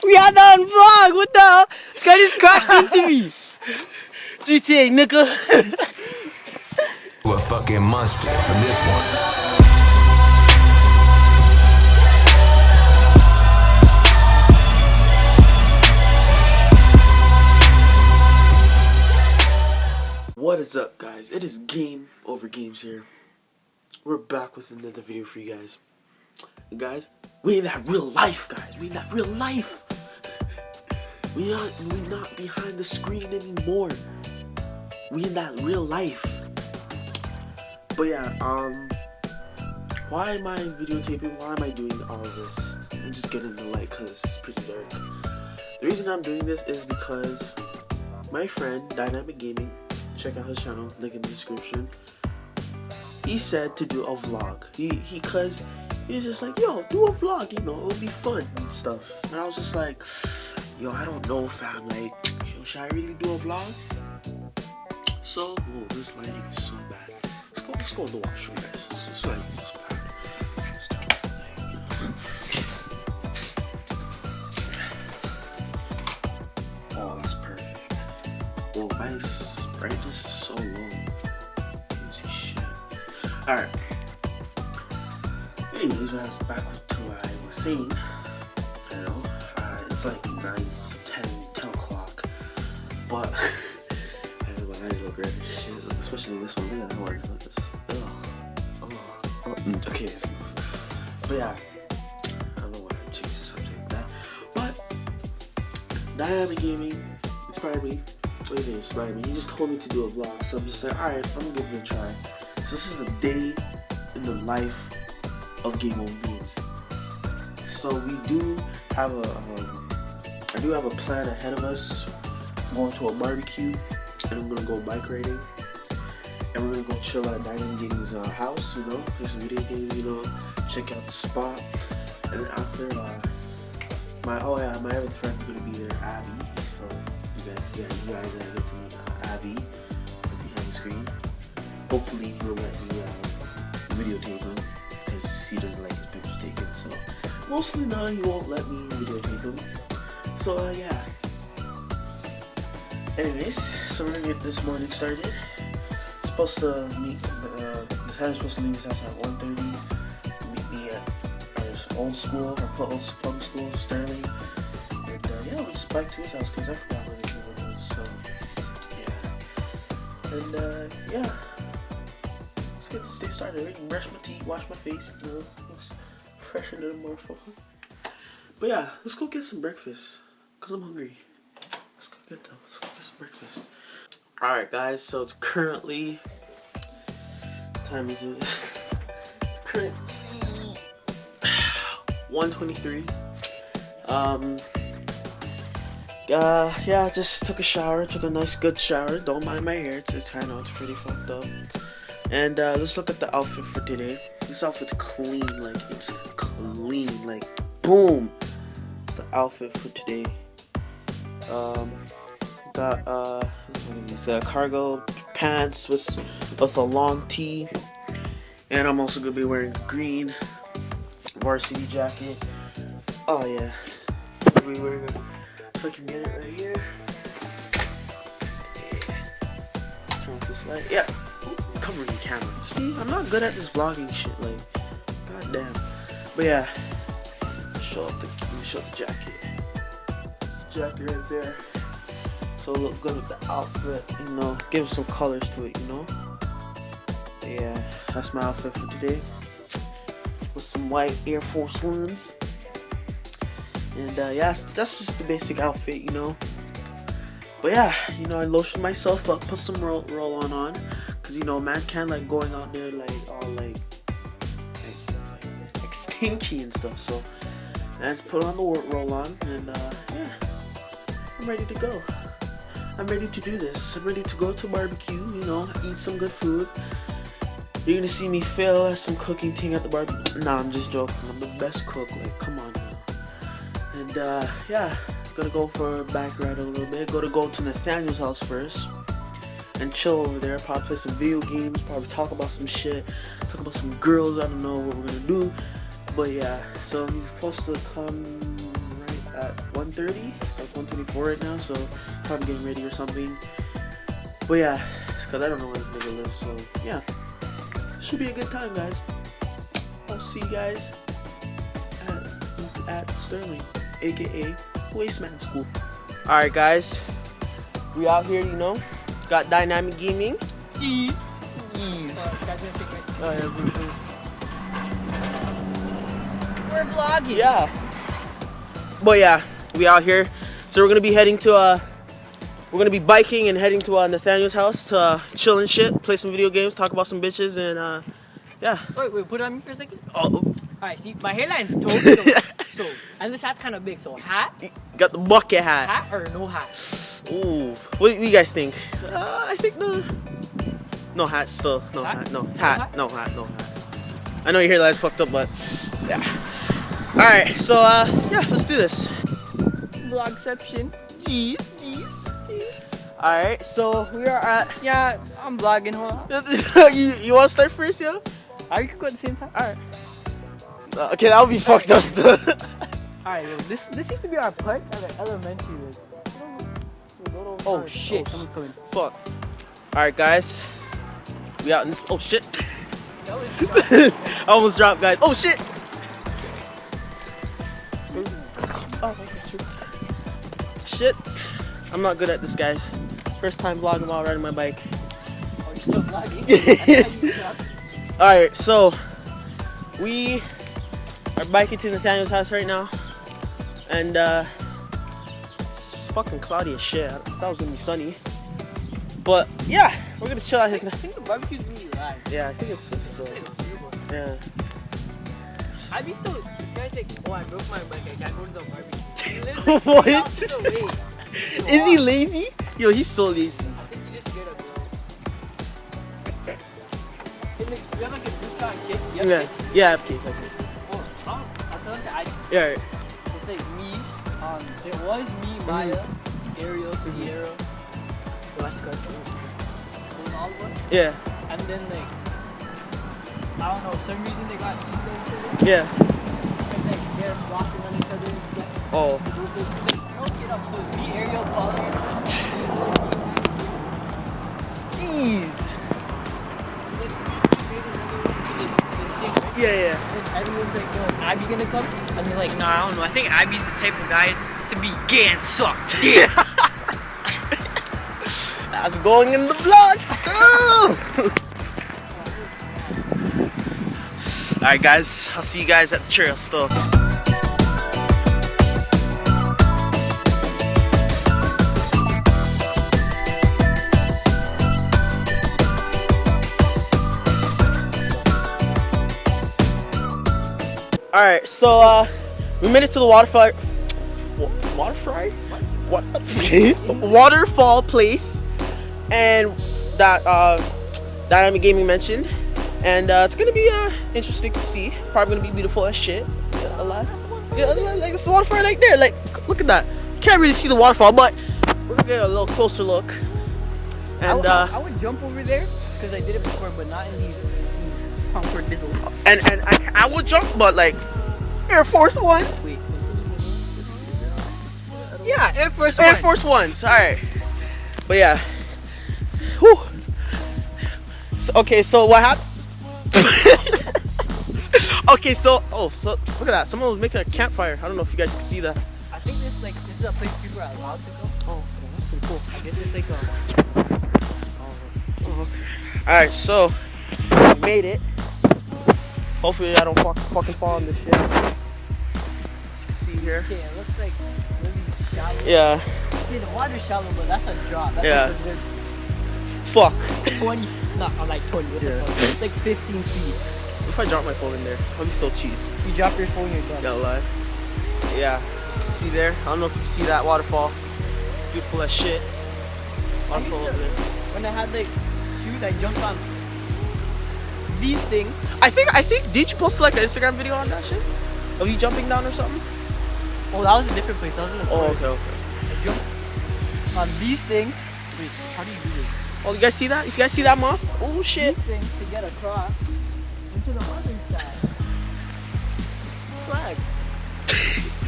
We had that on vlog. What the hell? This guy just crashed into me. GTA, nigga. You a fucking monster for this one. What is up, guys? It is Game Over Games here. We're back with another video for you guys. And guys, we in that real life, guys. We in that real life. We not behind the screen anymore. We in that real life. But yeah, why am I videotaping? Why am I doing all of this? I'm just getting the light because it's pretty dark. The reason I'm doing this is because my friend Dynamic Gaming, check out his channel, link in the description. He said to do a vlog. Cause he was just like, yo, do a vlog, you know, it'll be fun and stuff. And I was just like, yo, I don't know, fam. Like, yo, should I really do a vlog? So, whoa, this lighting is so bad. Let's go in the washroom, guys. This lighting is bad. Oh, that's perfect. Whoa, nice. Brightness is so low. Can't see shit. Alright. Anyways, when I was back to what I was saying, you know, it's like 10 o'clock. But, I need to go grab this shit, especially this one. Look at that one. Look at this. Okay, it's enough. But yeah, I don't know why I'm changing the subject like that. But, Dynamic Gaming inspired me. He just told me to do a vlog, so I'm just like, alright, I'm gonna give it a try. So this is a day in the life of Game Over Games. So we do have I do have a plan ahead of us. I'm going to a barbecue, and I'm gonna go bike riding, and we're gonna go chill at Dynamic Gaming's house, you know, play some video games, you know, check out the spot, and then after my other friend's gonna be there, Abby. You guys are gonna get to meet Abby behind the screen. Hopefully he'll let me videotape him because he doesn't like his pictures taken. So mostly no, he won't let me videotape him. So yeah. Anyways, so we're gonna get this morning started. Supposed to meet. The time supposed to leave his house at 1:30. Meet me at our old school, our public school, Sterling. And yeah, we'll just bike to his house because I forgot where they was. So yeah. And yeah. Let's get this day started. I can brush my teeth, wash my face, you know, looks fresher than a motherfucker. But yeah, let's go get some breakfast. Cause I'm hungry. Let's go get some breakfast. Alright guys, so it's currently time is it? It's currently 1:23. Yeah, I just took a shower, took a nice good shower. Don't mind my hair, it's I know it's pretty fucked up. And let's look at the outfit for today. This outfit's clean, like it's clean, like boom. The outfit for today. Got these cargo pants with a long tee, and I'm also gonna be wearing green varsity jacket. Oh yeah, I'll be wearing a. If I can get it right here. Yeah. Turn off this light. Yeah. I'm covering the camera. See, I'm not good at this vlogging shit. Like, goddamn. But yeah. Show the jacket. Jacket right there. So look good with the outfit. You know, give some colors to it. You know. But yeah, that's my outfit for today. With some white Air Force Ones. And yeah, that's just the basic outfit, you know. But yeah, you know, I lotioned myself up, put some roll on, cause you know, man can't like going out there like all like stinky and stuff. So I just put on the roll on, and yeah, I'm ready to go. I'm ready to do this. I'm ready to go to barbecue, you know, eat some good food. You're gonna see me fail at some cooking thing at the barbecue. Nah, I'm just joking. I'm the best cook. Like, come on. And yeah, gonna go for a bike ride a little bit. Go to Nathaniel's house first and chill over there. Probably play some video games. Probably talk about some shit. Talk about some girls. I don't know what we're gonna do. But yeah, so he's supposed to come right at 1:30. So it's 1:24 right now. So probably getting ready or something. But yeah, because I don't know where this nigga lives. So yeah, should be a good time, guys. I'll see you guys at Sterling, aka Wasteman School. Alright guys, we out here, you know. Got Dynamic Gaming. Jeez. Jeez. Oh, yeah, we're vlogging. Yeah. But yeah, we out here. So we're gonna be heading to we're gonna be biking and heading to Nathaniel's house to chill and shit, play some video games, talk about some bitches, and yeah. Wait, put it on me for a second. Oh. Alright, see, my hairline's totally so, and this hat's kind of big, so hat? Got the bucket hat. Hat or no hat? Ooh. What do you guys think? I think no hat still. No hat. No hat. No hat. No hat. I know your hairline's fucked up, but yeah. Alright, so yeah, let's do this. Vlogception. Jeez. Alright, so we are at Yeah, I'm vlogging, hold on. you wanna start first, yo? Are you could go at the same time? Alright. Okay, that would be fucked up still. Alright, yo, this used to be our park at an elementary. Oh shit, someone's coming. Fuck. Alright guys. We out in this. Oh shit. I almost dropped, guys. Oh shit. Oh, shit. I'm not good at this, guys. First time vlogging while riding my bike. Oh, you're still vlogging? Alright, so we are biking to Nathaniel's house right now. And it's fucking cloudy as shit. I thought it was gonna be sunny. But yeah, we're gonna chill out his. I think the barbecue's gonna be live. Yeah, I think it's just yeah. I'd be so. This guy's like, oh, I broke my bike. I can't go to the barbecue. What? What? Is he lazy? Yo, he's so lazy. I think he just scared of girls. You have like a discount kid? You have Yeah, a kid? yeah, okay. Oh, I'll tell him to add. Yeah, right. It's like me. It was me, Maya, Ariel, Sierra, Alaska, all of us. Yeah, And then like, I don't know, for some reason they got each other. yeah. And like they're blocking on each other and stuff. Oh. Like, don't get up. So it's me, Ariel, Polly. Jeez. Right? Yeah. And everyone's like, yo, Abby gonna come? And they're like, nah, I don't know. I think Abby's the type of guy to be gay and suck dick. That's going in the vlog still. Alright guys, I'll see you guys at the trail still. Alright, so we made it to the waterfall. What? Waterfall place, and that Dynamic Gaming mentioned, and it's gonna be interesting to see. Probably gonna be beautiful as shit. Yeah, like it's the waterfall right there. Like, look at that. You can't really see the waterfall, but we're gonna get a little closer look. And I would jump over there because I did it before, but not in these comfort dizzles. and I would jump, but like Air Force Ones. Wait. Yeah, Air Force Air One. Force Ones. All right, but yeah. Whew. So, okay, so what happened? Okay, so so look at that. Someone was making a campfire. I don't know if you guys can see that. I think this is a place people are allowed to go. Oh, okay, that's pretty cool. I guess it's like Oh, okay. All right, so we made it. Hopefully, I don't fucking fall in this shit. As you can see here. okay, it looks like really shallow. Yeah. See, the water's shallow, but that's a drop. That's Yeah. like a good Fuck. 20, not like 20, what the Yeah. fuck? It's like 15 feet. If I drop my phone in there, I'll be so cheese. You drop your phone, you're done. Gotta lie. Yeah. As you can see there. I don't know if you see that waterfall. Beautiful as shit. Waterfall over there. When I had like shoes, I jumped on these things. I think did you post like an Instagram video on that shit? Of you jumping down or something? Oh, that was a different place. That was in the forest. Okay. I jumped on these things. Wait, how do you do this? Oh, you guys see that? You guys see that moth? Oh shit. These things to get across into the other side. swag.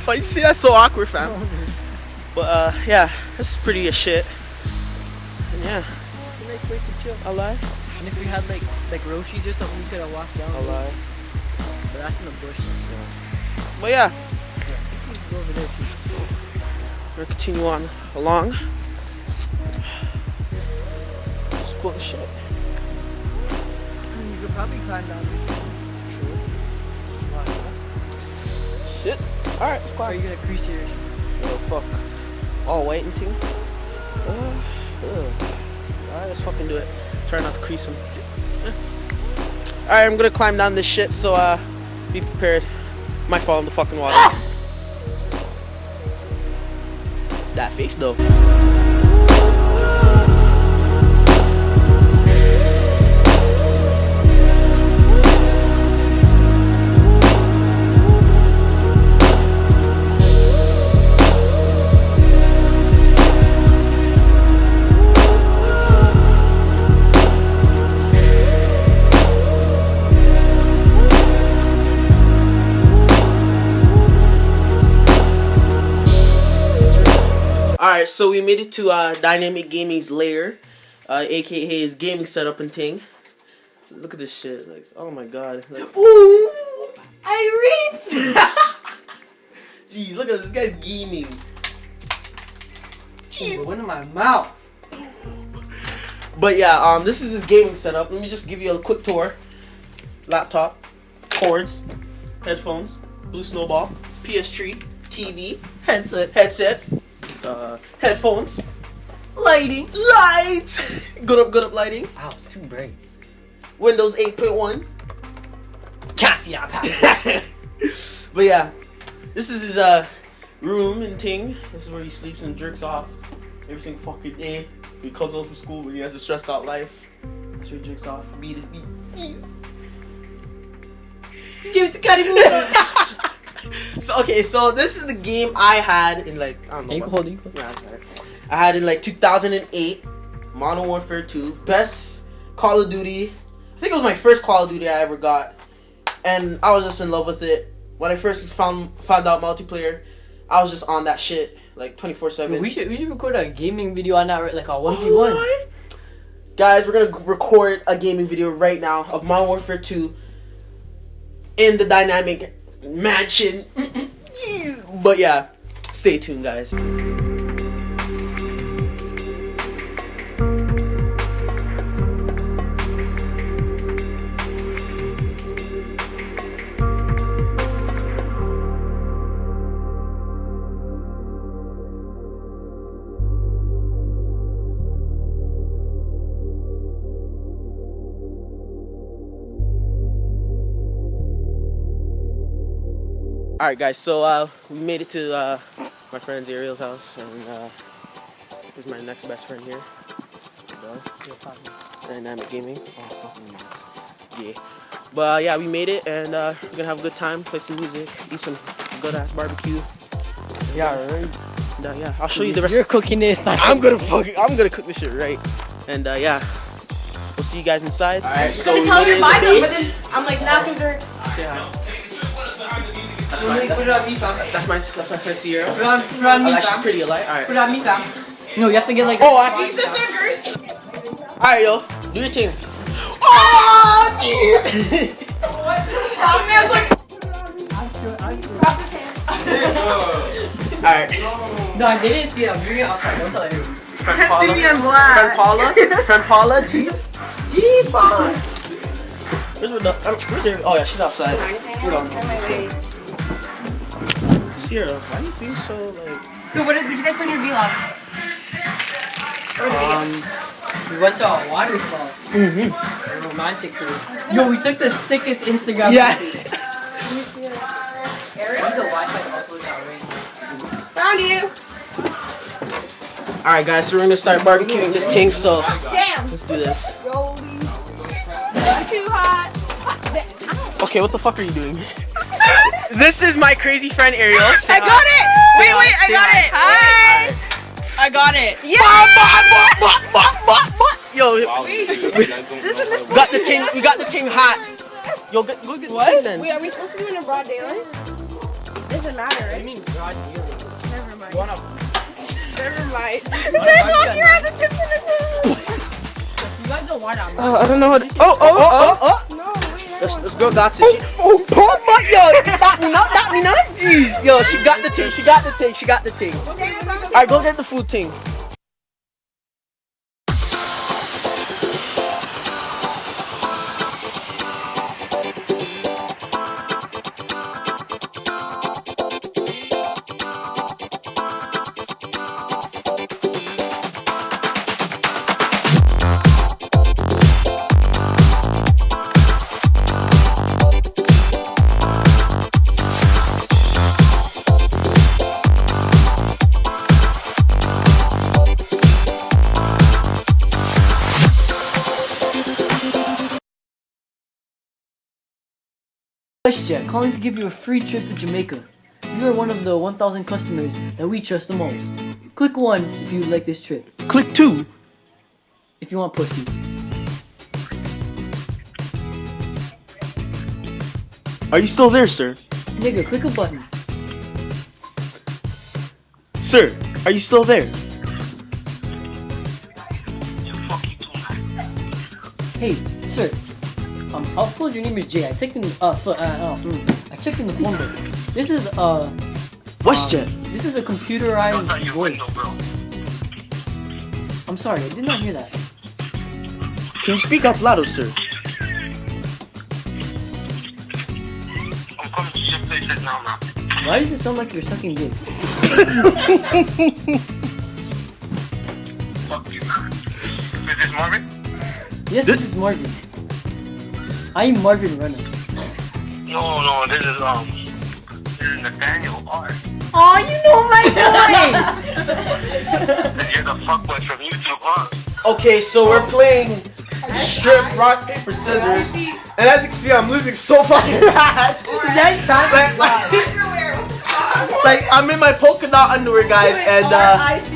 Why you see that's so awkward, fam? But yeah, that's pretty as shit. And yeah, It's a nice place to chill. I lie. And if we had like Roshis or something, we could have walked down. I lie. But that's in the bush. But yeah, We can go over there too. we're gonna continue on along. It's cool as shit. You could probably climb down. Shit. Alright, let's Or climb. are you gonna crease your? Oh fuck. All white and thing. Alright, let's fucking do it. Try not to crease him. Alright, I'm gonna climb down this shit, so be prepared. Might fall in the fucking water. That face though. Alright, so we made it to Dynamic Gaming's lair, aka his gaming setup and thing. Look at this shit, like, oh my god. Like, ooh, I read. Jeez, look at this guy's gaming. Jeez. One in my mouth. But yeah, this is his gaming setup. Let me just give you a quick tour. Laptop, cords, headphones, blue snowball, PS3, TV, Headset. headphones, Lighting. lights, good up lighting, Ow, it's too bright. Windows 8.1. Cassia power. But yeah, this is his room and thing. This is where he sleeps and jerks off every single fucking day. He comes home from school when he has a stressed out life. That's where he jerks off. Beat his beat. Give it to Caddy. So okay, so this is the game I had in like I don't know. You can hold it. Yeah, I had in like 2008, Modern Warfare 2, best Call of Duty. I think it was my first Call of Duty I ever got, and I was just in love with it. When I first found out multiplayer, I was just on that shit like 24/7. We should record a gaming video on that, right? Like a 1v1. Guys, we're gonna record a gaming video right now of Modern Warfare 2 in the Dynamic Mansion. Jeez. But yeah, stay tuned, guys. Alright guys, so we made it to my friend's Ariel's house, and this is my next best friend here. Dynamic Gaming. Oh, yeah. But yeah, we made it, and we're gonna have a good time, play some music, eat some good ass barbecue. Yeah, right. Yeah, I'll show you the rest. You're cooking this. I'm gonna cook this shit right. And yeah, we'll see you guys inside. Alright, so I'm gonna tell her to buy them, but then I'm like, nah, cause they're. Put it on me, fam. That's my friend Sierra. Put it on me, She's fam. pretty alike. Alright. Put it on me, fam. No, you have to get like. Oh, I think alright, yo, do your thing. Oh, dude. Alright. No, I didn't see it. I'm bringing it outside. Don't tell anyone. Friend Paula, jeez. Jeez, Paula. Where's Ariel? Oh yeah, she's outside. Hold on. Sierra, why do you think so like? So what did you guys put in your vlog? We went to a waterfall. A romantic cruise. Yo, we took the sickest Instagram. Yeah. Found you. Alright guys, so we're gonna start barbecuing this thing, so Damn. let's do this. I'm too hot. Okay, what the fuck are you doing? This is my crazy friend Ariel. I got it. Wait, I got it. Hi. I got it. Yeah. Yo, we got the thing hot. Yo, go get the thing then. Wait, are we supposed to do it in broad daylight? doesn't matter, right? mean God healing? Never mind. You wanna Never mind. you have the chips in the You guys don't want it. I'm not. I don't know what. No, wait, I don't Let's go, Dottie. Oh my yo, that me not. Jeez, yo, she got the thing. Alright, go get the food thing. WestJet, calling to give you a free trip to Jamaica. You are one of the 1,000 customers that we trust the most. Click 1 if you would like this trip. Click 2. If you want pussy. Are you still there, sir? Nigga, click a button. Sir, are you still there? Hey, sir. I was told your name is Jay. I checked in I checked in the phone book. This is WestJet. this is a computerized voice. I'm sorry, I did not hear that. Can you speak up louder, sir? I'm coming to your place now, man. Why does it sound like you're sucking dick? Fuck you. Is this Marvin? Yes, this is Marvin. I'm Marvin Runner. No, this is Nathaniel R. Oh, you know my voice! You're the fuckboy from YouTube, huh? Okay, so we're playing strip, rock, paper, scissors. And as you can see, I'm losing so fucking bad. Like, I'm in my polka dot underwear, guys, and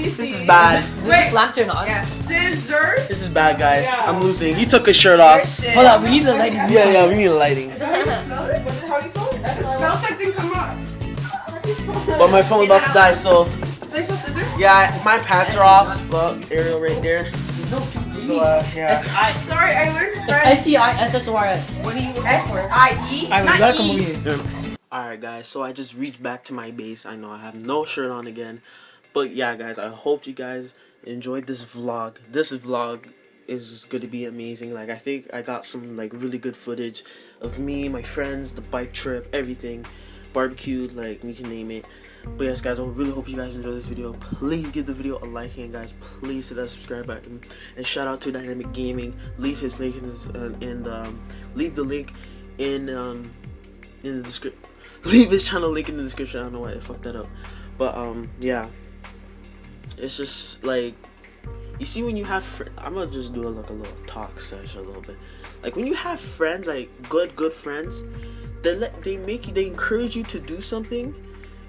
this is bad. This lantern on. Scissors. This is bad, guys. I'm losing. He took his shirt off. Hold on, we need the lighting. Yeah, we need a lighting. How do you smell it? It smells like they come up. But my phone's about to die, so Say some scissors. yeah, my pants are off. Look, Ariel right there. So yeah. Sorry, I learned French. SCISSORS. What do you S or I-E? Alright, we Not gotta come E. over here. Alright, guys, so I just reached back to my base. I know I have no shirt on again. But yeah, guys, I hope you guys enjoyed this vlog. This vlog is going to be amazing. Like, I think I got some like really good footage of me, my friends, the bike trip, everything. Barbecued, like, you can name it. But yes, guys, I really hope you guys enjoy this video. Please give the video a like, and guys, please hit that subscribe button. And shout out to Dynamic Gaming. Leave his link in his, leave the link in the description. Leave his channel link in the description. I don't know why I fucked that up, but yeah, it's just like, you see, when you have I'm gonna just do like a little talk session a little bit. Like, when you have friends, like good friends, they encourage you to do something,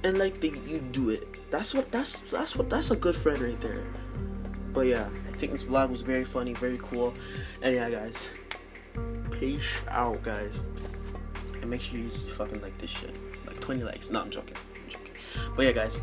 and like you do it. That's a good friend right there. But yeah, I think this vlog was very funny, very cool, and yeah, guys, peace out, guys. And make sure you fucking like this shit. Like 20 likes. No, I'm joking. But yeah, guys.